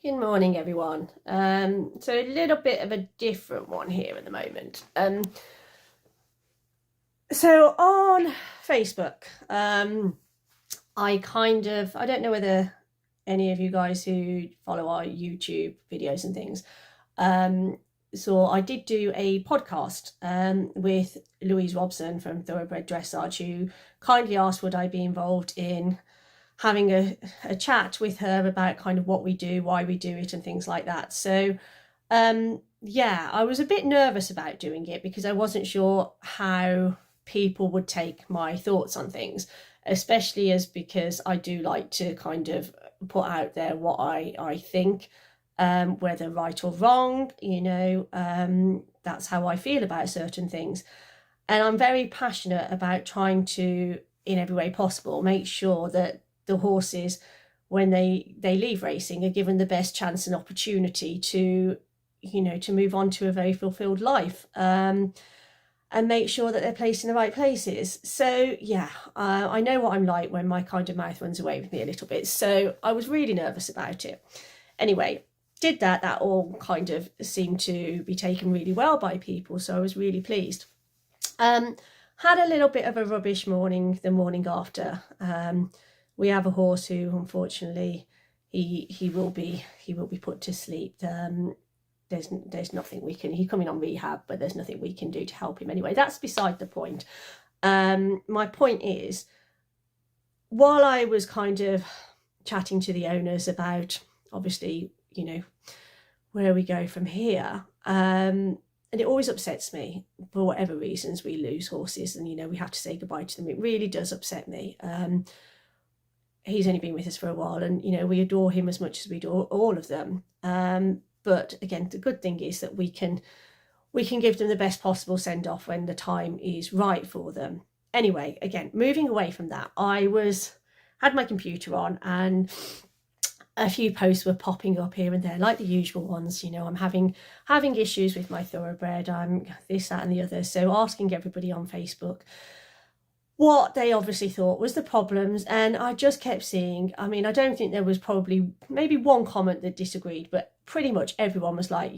Good morning, everyone. So a little bit of a different one here at the moment. So on Facebook, I don't know whether any of you guys who follow our YouTube videos and things, so I did do a podcast with Louise Robson from Thoroughbred Dressage, who kindly asked would I be involved in having a chat with her about kind of what we do, why we do it and things like that. So yeah, I was a bit nervous about doing it because I wasn't sure how people would take my thoughts on things, especially because I do like to kind of put out there what I think, whether right or wrong, that's how I feel about certain things. And I'm very passionate about trying to, in every way possible, make sure that the horses, when they leave racing, are given the best chance and opportunity to move on to a very fulfilled life, and make sure that they're placed in the right places. So yeah, I know what I'm like when my kind of mouth runs away with me a little bit, so I was really nervous about it. Anyway, did that all kind of seemed to be taken really well by people, so I was really pleased. Had a little bit of a rubbish morning the morning after. We have a horse who, unfortunately, he will be put to sleep. There's nothing we can. He's coming on rehab, but there's nothing we can do to help him anyway. That's beside the point. My point is, while I was kind of chatting to the owners about, obviously, where we go from here, and it always upsets me for whatever reasons we lose horses, and we have to say goodbye to them. It really does upset me. He's only been with us for a while, and we adore him as much as we adore all of them. But again, the good thing is that we can give them the best possible send off when the time is right for them. Anyway, again, moving away from that, I had my computer on, and a few posts were popping up here and there, like the usual ones. I'm having issues with my thoroughbred. I'm this, that, and the other. So asking everybody on Facebook what they obviously thought was the problems, and I just kept seeing, I don't think there was probably maybe one comment that disagreed, but pretty much everyone was like,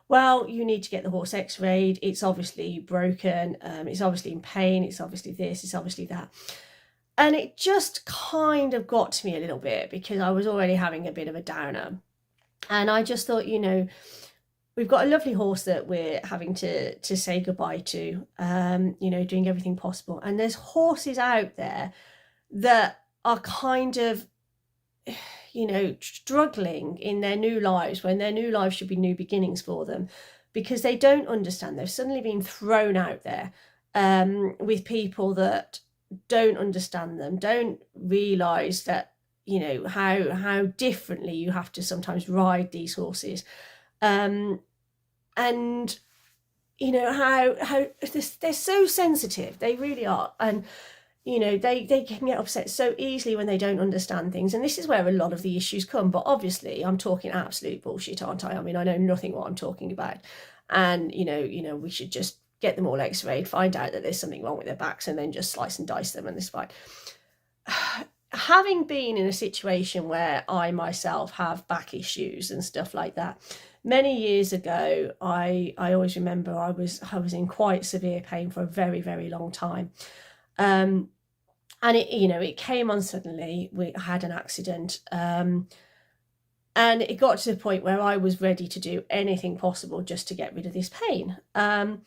well, you need to get the horse x-rayed, it's obviously broken, it's obviously in pain, it's obviously this, it's obviously that. And it just kind of got to me a little bit because I was already having a bit of a downer, and I just thought, we've got a lovely horse that we're having to say goodbye to, doing everything possible. And there's horses out there that are kind of, struggling in their new lives when their new lives should be new beginnings for them, because they don't understand. They've suddenly been thrown out there with people that don't understand them, don't realise that, how differently you have to sometimes ride these horses. And how they're so sensitive, they really are, and they can get upset so easily when they don't understand things, and this is where a lot of the issues come. But obviously I'm talking absolute bullshit, aren't I? I know nothing what I'm talking about, and we should just get them all x-rayed, find out that there's something wrong with their backs, and then just slice and dice them, and this fine. Having been in a situation where I myself have back issues and stuff like that, many years ago, I always remember I was in quite severe pain for a very, very long time. And it came on suddenly. I had an accident, and it got to the point where I was ready to do anything possible just to get rid of this pain. And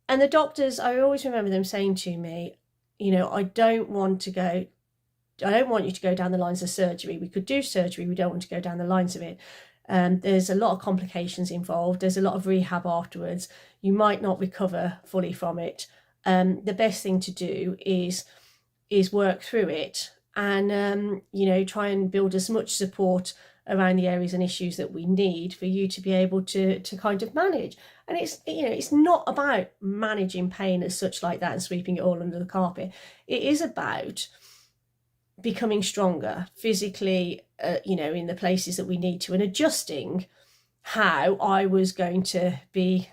the doctors, I always remember them saying to me, I don't want you to go down the lines of surgery. We could do surgery. We don't want to go down the lines of it. There's a lot of complications involved. There's a lot of rehab afterwards. You might not recover fully from it. The best thing to do is work through it, and try and build as much support around the areas and issues that we need for you to be able to kind of manage. And it's not about managing pain as such like that and sweeping it all under the carpet. It is about becoming stronger physically, in the places that we need to, and adjusting how I was going to be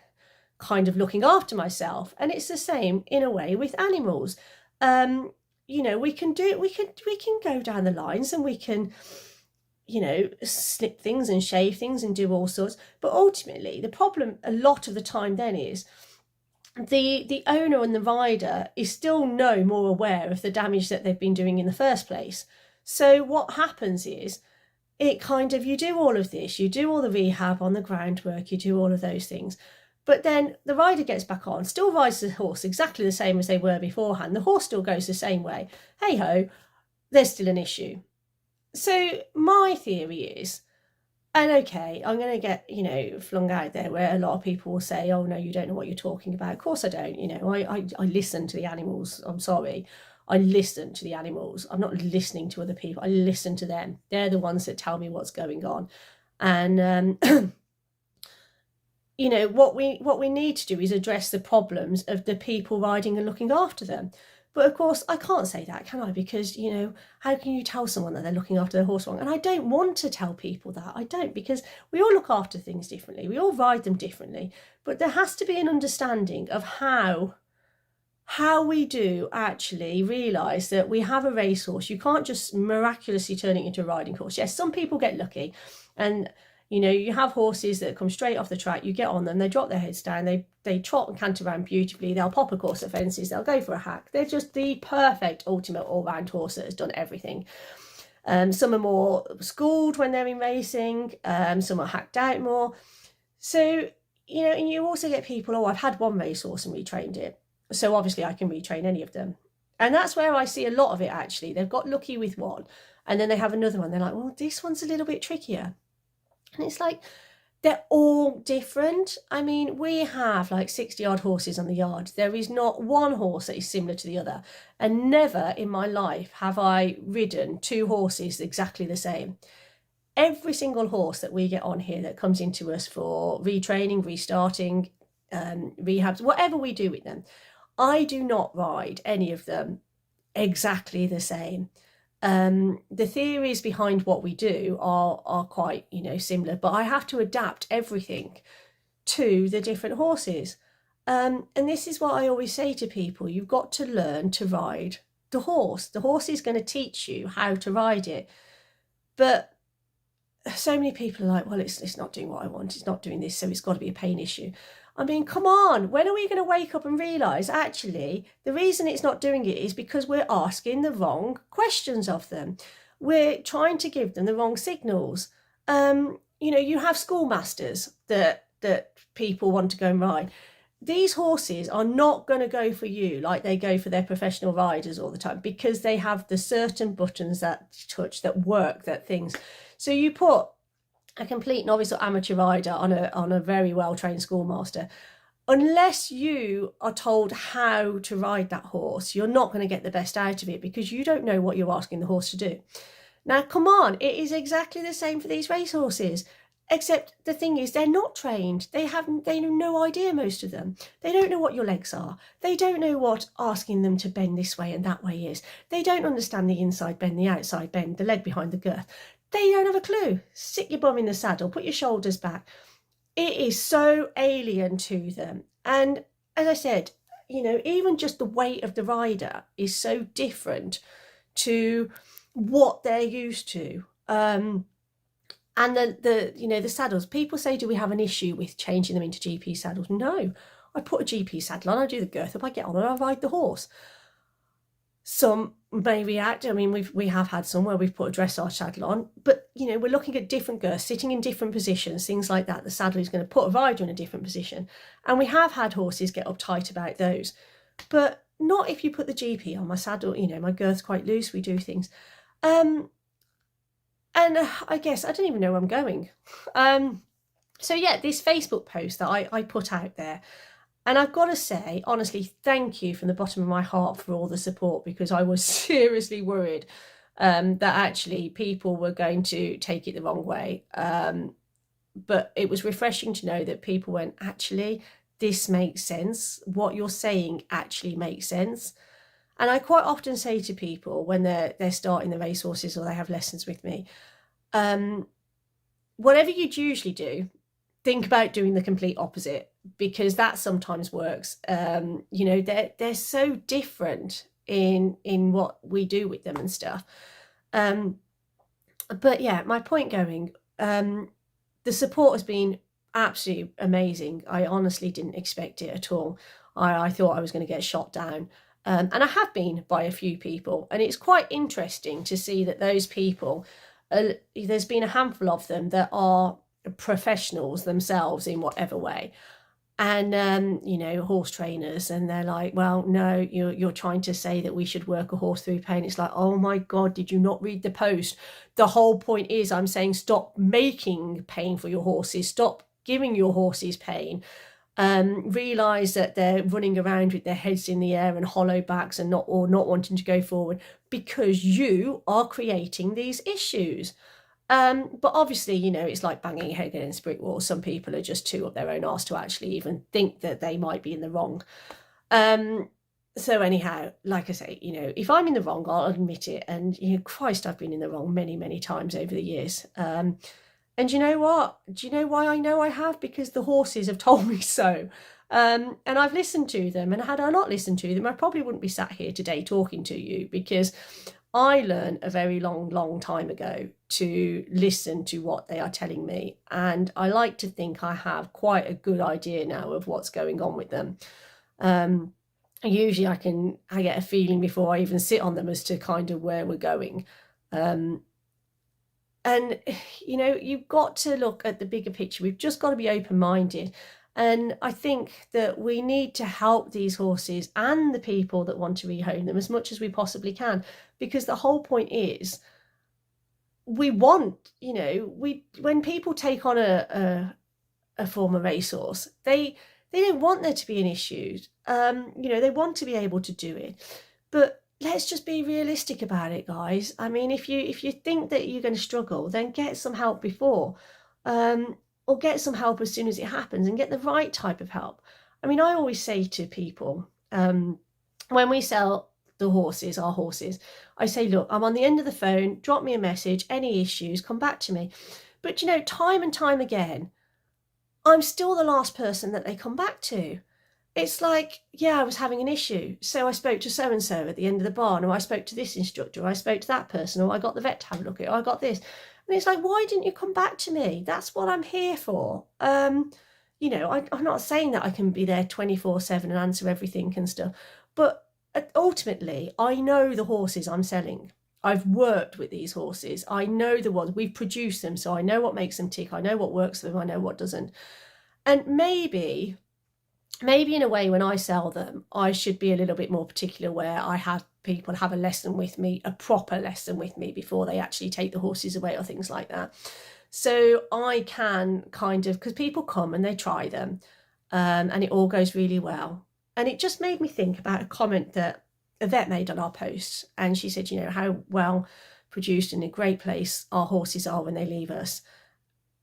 kind of looking after myself. And it's the same in a way with animals. We can go down the lines, and we can snip things and shave things and do all sorts. But ultimately, the problem a lot of the time then is the owner and the rider is still no more aware of the damage that they've been doing in the first place. So what happens is, you do all of this, you do all the rehab on the groundwork, you do all of those things, but then the rider gets back on, still rides the horse exactly the same as they were beforehand. The horse still goes the same way. Hey ho, there's still an issue. So my theory is, and okay, I'm going to get, flung out there where a lot of people will say, oh no, you don't know what you're talking about. Of course I don't. I listen to the animals. I'm sorry. I listen to the animals. I'm not listening to other people. I listen to them. They're the ones that tell me what's going on. And, what we need to do is address the problems of the people riding and looking after them. But of course, I can't say that, can I? Because, how can you tell someone that they're looking after their horse wrong? And I don't want to tell people that. I don't, because we all look after things differently. We all ride them differently. But there has to be an understanding of how we do actually realise that we have a racehorse. You can't just miraculously turn it into a riding horse. Yes, some people get lucky, and you have horses that come straight off the track, you get on them, they drop their heads down, they trot and canter around beautifully, they'll pop a course at fences, they'll go for a hack. They're just the perfect ultimate all-round horse that has done everything. Some are more schooled when they're in racing, some are hacked out more. So, and you also get people, oh, I've had one racehorse and retrained it, so obviously I can retrain any of them. And that's where I see a lot of it actually. They've got lucky with one, and then they have another one, they're like, well, this one's a little bit trickier. And it's like, they're all different. I mean, we have like 60 odd horses on the yard. There is not one horse that is similar to the other. And never in my life have I ridden two horses exactly the same. Every single horse that we get on here that comes into us for retraining, restarting, rehabs, whatever we do with them, I do not ride any of them exactly the same. The theories behind what we do are quite, similar, but I have to adapt everything to the different horses. And this is what I always say to people: you've got to learn to ride the horse. The horse is going to teach you how to ride it. But so many people are like, well, it's not doing what I want. It's not doing this, so it's got to be a pain issue. I mean, come on, when are we going to wake up and realise, actually, the reason it's not doing it is because we're asking the wrong questions of them. We're trying to give them the wrong signals. You have schoolmasters that people want to go and ride. These horses are not going to go for you like they go for their professional riders all the time, because they have the certain buttons that touch, that work, that things. So you put a complete novice or amateur rider on a very well-trained schoolmaster, unless you are told how to ride that horse, you're not going to get the best out of it, because you don't know what you're asking the horse to do. Now, come on, it is exactly the same for these racehorses, except the thing is, they're not trained. They have no idea, most of them. They don't know what your legs are. They don't know what asking them to bend this way and that way is. They don't understand the inside bend, the outside bend, the leg behind the girth. They don't have a clue. Sit your bum in the saddle, put your shoulders back. It is so alien to them. And as I said, even just the weight of the rider is so different to what they're used to. And the saddles, people say, do we have an issue with changing them into GP saddles? No, I put a GP saddle on, I do the girth up, I get on and I ride the horse. Some may react. I mean, we have had some where we've put a dressage saddle on, but we're looking at different girths, sitting in different positions, things like that. The saddle is going to put a rider in a different position, and we have had horses get uptight about those, but not if you put the GP on. My saddle, my girth's quite loose. We do things, and I guess I don't even know where I'm going. So yeah, this Facebook post that I put out there. And I've got to say, honestly, thank you from the bottom of my heart for all the support, because I was seriously worried that actually people were going to take it the wrong way. But it was refreshing to know that people went, actually, this makes sense. What you're saying actually makes sense. And I quite often say to people when they're starting the racehorses or they have lessons with me, whatever you'd usually do, think about doing the complete opposite, because that sometimes works. They're so different in what we do with them and stuff. But yeah, my point going, the support has been absolutely amazing. I honestly didn't expect it at all. I thought I was going to get shot down. And I have been by a few people. And it's quite interesting to see that those people, there's been a handful of them that are professionals themselves in whatever way. And horse trainers, and they're like, well, no, you're trying to say that we should work a horse through pain. It's like, oh my god, did you not read the post? The whole point is, I'm saying, stop making pain for your horses, stop giving your horses pain. Realize that they're running around with their heads in the air and hollow backs and not wanting to go forward because you are creating these issues. But obviously, it's like banging your head against a brick wall. Some people are just too up their own arse to actually even think that they might be in the wrong. So anyhow, like I say, if I'm in the wrong, I'll admit it. And Christ, I've been in the wrong many, many times over the years. And you know what? Do you know why I know I have? Because the horses have told me so. And I've listened to them. And had I not listened to them, I probably wouldn't be sat here today talking to you, because I learned a very long time ago to listen to what they are telling me. And I like to think I have quite a good idea now of what's going on with them. Usually I get a feeling before I even sit on them as to kind of where we're going. And, you've got to look at the bigger picture. We've just got to be open-minded. And I think that we need to help these horses and the people that want to rehome them as much as we possibly can, because the whole point is, we want, when people take on a former racehorse, they don't want there to be an issue. They want to be able to do it. But let's just be realistic about it, guys. I mean, if you think that you're going to struggle, then get some help before. Or get some help as soon as it happens, and get the right type of help. I mean, I always say to people, when we sell our horses, I say, look, I'm on the end of the phone, drop me a message, any issues, come back to me. But, time and time again, I'm still the last person that they come back to. It's like, yeah, I was having an issue, so I spoke to so-and-so at the end of the barn, or I spoke to this instructor, or I spoke to that person, or I got the vet to have a look at it, or I got this. And it's like, why didn't you come back to me? That's what I'm here for. I'm not saying that I can be there 24/7 and answer everything and stuff. But ultimately, I know the horses I'm selling. I've worked with these horses. I know the ones. We've produced them, so I know what makes them tick. I know what works for them. I know what doesn't. And maybe in a way, when I sell them, I should be a little bit more particular, where I have people have a lesson with me, a proper lesson with me, before they actually take the horses away or things like that. So I can kind of, because people come and they try them, and it all goes really well. And it just made me think about a comment that a vet made on our posts. And she said, how well produced and a great place our horses are when they leave us.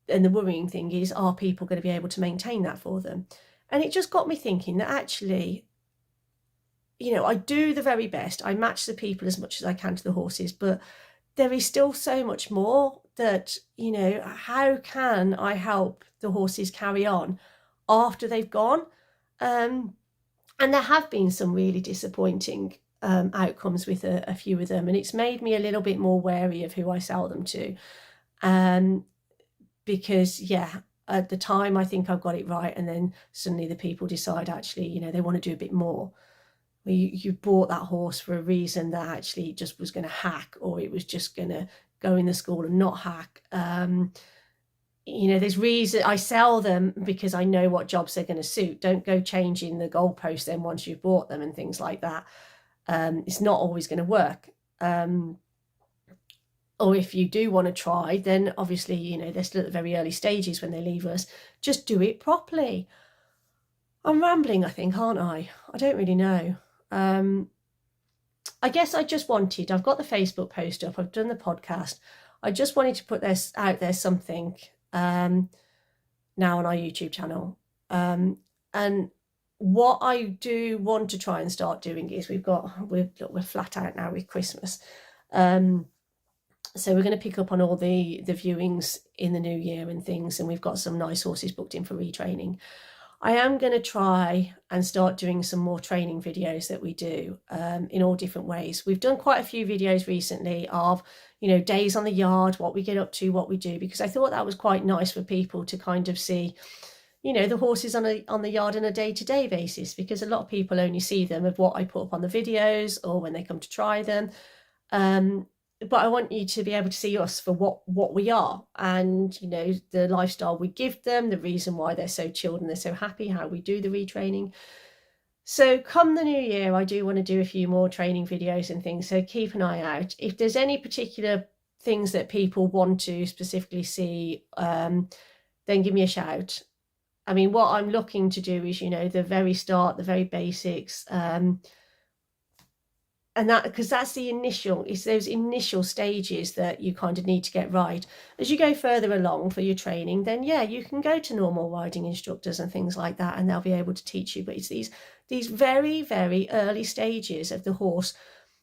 And the worrying thing is, are people going to be able to maintain that for them? And it just got me thinking that actually, I do the very best. I match the people as much as I can to the horses, but there is still so much more that, how can I help the horses carry on after they've gone? And there have been some really disappointing outcomes with a few of them. And it's made me a little bit more wary of who I sell them to. Because, at the time, I think I've got it right. And then suddenly the people decide, actually, they want to do a bit more. Well, you bought that horse for a reason that actually just was going to hack, or it was just going to go in the school and not hack. There's reason I sell them, because I know what jobs they're going to suit. Don't go changing the goalpost then once you've bought them and things like that. It's not always going to work. Or if you do want to try, then obviously, they're still at the very early stages when they leave us. Just do it properly. I'm rambling, I think, aren't I? I don't really know. I guess I've got the Facebook post up, I've done the podcast. I just wanted to put this out there, something now on our YouTube channel. And what I do want to try and start doing is, we're flat out now with Christmas. So we're going to pick up on all the viewings in the new year and things, and we've got some nice horses booked in for retraining. I am going to try and start doing some more training videos that we do in all different ways. We've done quite a few videos recently of, days on the yard, what we get up to, what we do, because I thought that was quite nice for people to kind of see, the horses on the yard on a day-to-day basis, because a lot of people only see them of what I put up on the videos or when they come to try them. But I want you to be able to see us for what we are, and the lifestyle we give them, the reason why they're so chilled and they're so happy, how we do the retraining. So come the new year, I do want to do a few more training videos and things, so keep an eye out. If there's any particular things that people want to specifically see, then give me a shout. I mean, what I'm looking to do is, the very start, the very basics, and that, because that's it's those initial stages that you kind of need to get right. As you go further along for your training, then yeah, you can go to normal riding instructors and things like that, and they'll be able to teach you. But it's these very, very early stages of the horse,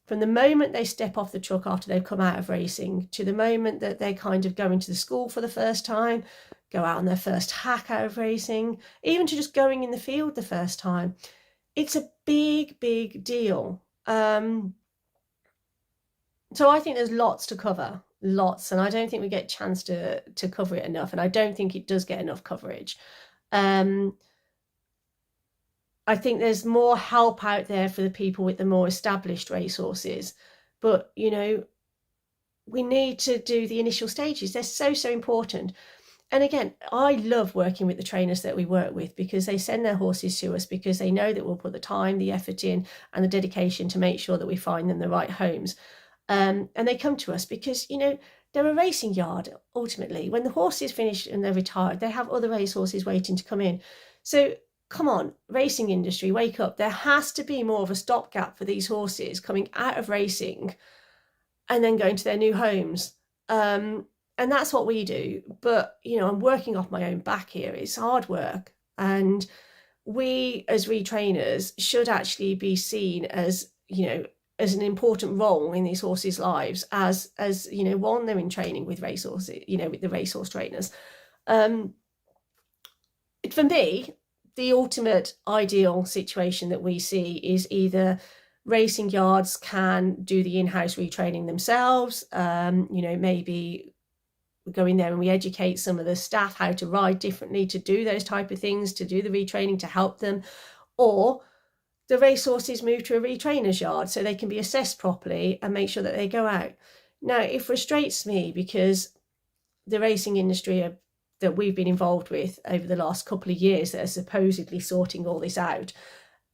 from the moment they step off the truck after they've come out of racing to the moment that they kind of go into the school for the first time, go out on their first hack out of racing, even to just going in the field the first time. It's a big, big deal. So I think there's lots to cover, lots, and I don't think we get a chance to cover it enough, and I don't think it does get enough coverage. I think there's more help out there for the people with the more established racehorses, but we need to do the initial stages. They're so important. And again, I love working with the trainers that we work with, because they send their horses to us because they know that we'll put the time, the effort in, and the dedication to make sure that we find them the right homes. And they come to us because, they're a racing yard, ultimately. When the horse is finished and they're retired, they have other racehorses waiting to come in. So come on, racing industry, wake up. There has to be more of a stopgap for these horses coming out of racing and then going to their new homes. And that's what we do. But, I'm working off my own back here. It's hard work. And we, as retrainers, should actually be seen as, as an important role in these horses' lives, as one, they're in training with racehorses, with the racehorse trainers. For me, the ultimate ideal situation that we see is either racing yards can do the in-house retraining themselves, maybe we go in there and we educate some of the staff how to ride differently, to do those type of things, to do the retraining, to help them. Or the racehorses move to a retrainer's yard so they can be assessed properly and make sure that they go out. Now, it frustrates me because the racing industry that we've been involved with over the last couple of years that are supposedly sorting all this out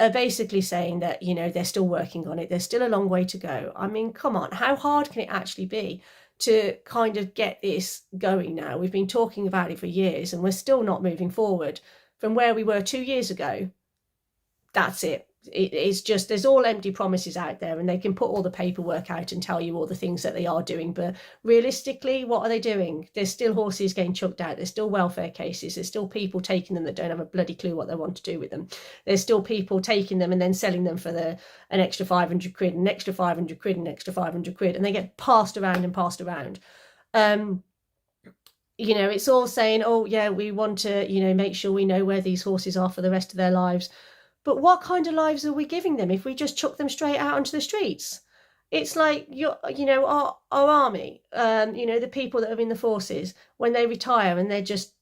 are basically saying that, they're still working on it. There's still a long way to go. I mean, come on, how hard can it actually be to kind of get this going now? We've been talking about it for years and we're still not moving forward from where we were 2 years ago. That's it. It's just, there's all empty promises out there, and they can put all the paperwork out and tell you all the things that they are doing, but realistically, what are they doing? There's still horses getting chucked out. There's still welfare cases. There's still people taking them that don't have a bloody clue what they want to do with them. There's still people taking them and then selling them for an extra 500 quid, an extra 500 quid, an extra 500 quid, and they get passed around and passed around. It's all saying, oh yeah, we want to, make sure we know where these horses are for the rest of their lives. But what kind of lives are we giving them if we just chuck them straight out onto the streets? It's like, our army, the people that are in the forces, when they retire and they're just,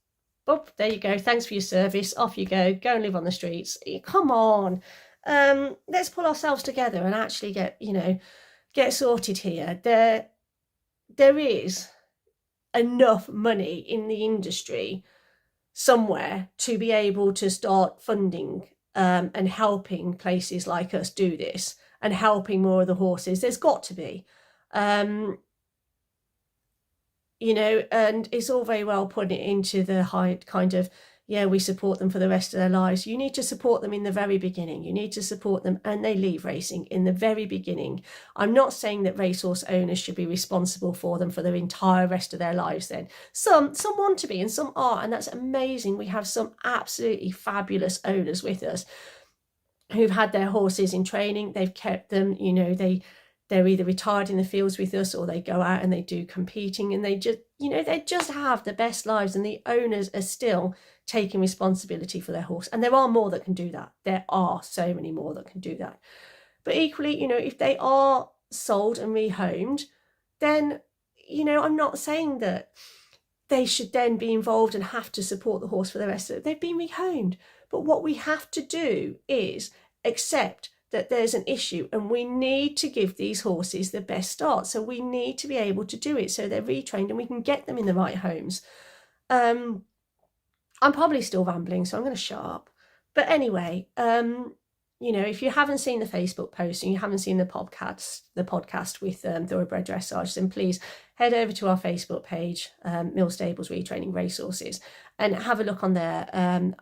oh, there you go, thanks for your service, off you go and live on the streets. Come on, let's pull ourselves together and actually get sorted here. There is enough money in the industry somewhere to be able to start funding and helping places like us do this, and helping more of the horses. There's got to be, and it's all very well putting it into the high kind of, yeah, we support them for the rest of their lives. You need to support them in the very beginning. You need to support them, and they leave racing in the very beginning. I'm not saying that racehorse owners should be responsible for them for their entire rest of their lives then. Some want to be, and some are, and that's amazing. We have some absolutely fabulous owners with us who've had their horses in training. They've kept them, they're either retired in the fields with us, or they go out and they do competing, and they just, they just have the best lives, and the owners are still taking responsibility for their horse. And there are more that can do that. There are so many more that can do that. But equally, if they are sold and rehomed, then, I'm not saying that they should then be involved and have to support the horse for the rest of it. They've been rehomed. But what we have to do is accept that there's an issue, and we need to give these horses the best start. So we need to be able to do it so they're retrained and we can get them in the right homes. I'm probably still rambling, so I'm going to shut up. But anyway, if you haven't seen the Facebook post and you haven't seen the podcast with Thoroughbred Dressage, then please head over to our Facebook page, Mill Stables Retraining Racehorses, and have a look on there.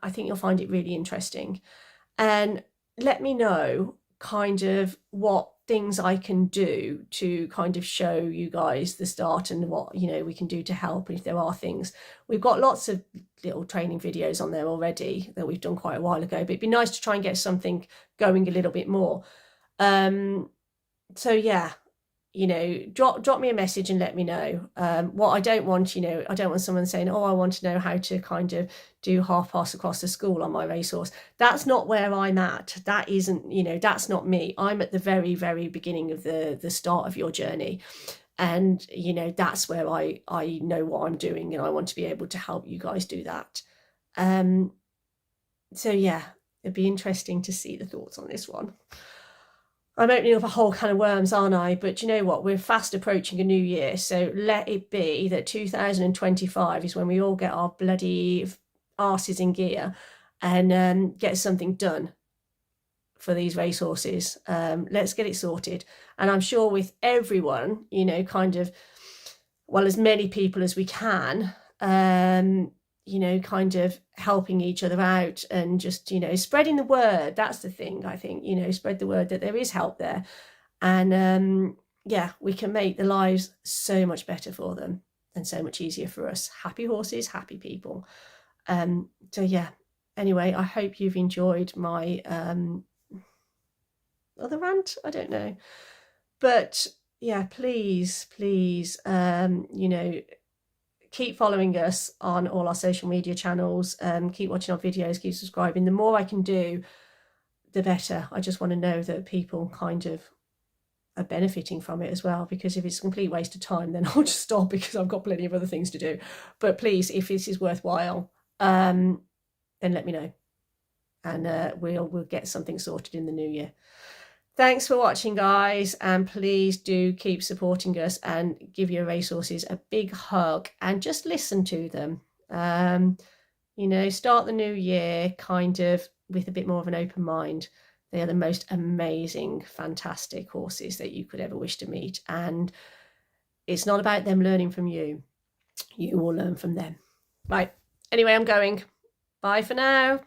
I think you'll find it really interesting. And let me know kind of what things I can do to kind of show you guys the start, and what we can do to help. And if there are things, we've got lots of little training videos on there already that we've done quite a while ago, but it'd be nice to try and get something going a little bit more. So yeah, drop me a message and let me know. What I don't want, I don't want someone saying, oh, I want to know how to kind of do half pass across the school on my racehorse. That's not where I'm at. That isn't, that's not me. I'm at the very, very beginning of the start of your journey. And, that's where I know what I'm doing, and I want to be able to help you guys do that. So yeah, it'd be interesting to see the thoughts on this one. I'm opening up a whole can of worms, aren't I? But you know what? We're fast approaching a new year. So let it be that 2025 is when we all get our bloody arses in gear and get something done for these racehorses. Let's get it sorted. And I'm sure with everyone, kind of, well, as many people as we can, kind of helping each other out, and just, spreading the word. That's the thing, I think, spread the word that there is help there. And yeah, we can make the lives so much better for them and so much easier for us. Happy horses, happy people. So yeah, anyway, I hope you've enjoyed my other rant. I don't know. But yeah, please, keep following us on all our social media channels, keep watching our videos, keep subscribing. The more I can do, the better. I just want to know that people kind of are benefiting from it as well, because if it's a complete waste of time, then I'll just stop, because I've got plenty of other things to do. But please, if this is worthwhile, then let me know, and we'll get something sorted in the new year. Thanks for watching, guys, and please do keep supporting us, and give your racehorses a big hug and just listen to them. Start the new year kind of with a bit more of an open mind. They are the most amazing, fantastic horses that you could ever wish to meet, and it's not about them learning from you. You will learn from them. Right. Anyway, I'm going. Bye for now.